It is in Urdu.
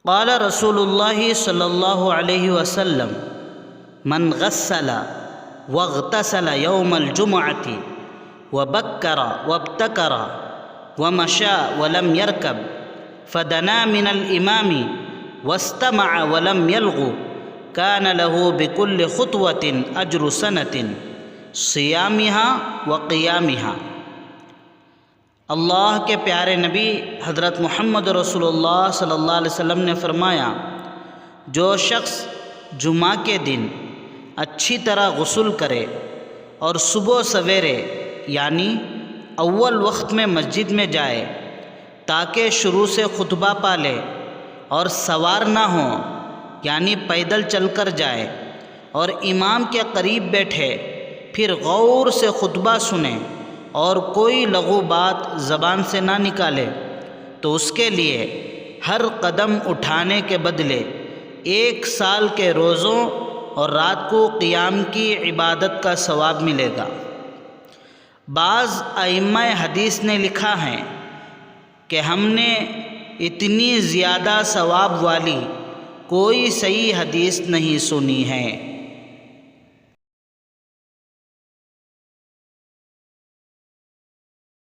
قال رسول اللہ صلی اللہ علیہ وسلم من غسل واغتسل یوم الجمعة وبکر وابتکر ومشى ولم يركب فدنا من الامام واستمع ولم يلغ كان له بكل خطوة اجر سنة صيامها وقيامها۔ اللہ کے پیارے نبی حضرت محمد رسول اللہ صلی اللہ علیہ وسلم نے فرمایا، جو شخص جمعہ کے دن اچھی طرح غسل کرے اور صبح سویرے یعنی اول وقت میں مسجد میں جائے تاکہ شروع سے خطبہ پا لے اور سوار نہ ہو یعنی پیدل چل کر جائے اور امام کے قریب بیٹھے، پھر غور سے خطبہ سنے اور کوئی لغو بات زبان سے نہ نکالے، تو اس کے لیے ہر قدم اٹھانے کے بدلے 1 سال کے روزوں اور رات کو قیام کی عبادت کا ثواب ملے گا۔ بعض ائمہ حدیث نے لکھا ہے کہ ہم نے اتنی زیادہ ثواب والی کوئی صحیح حدیث نہیں سنی ہے۔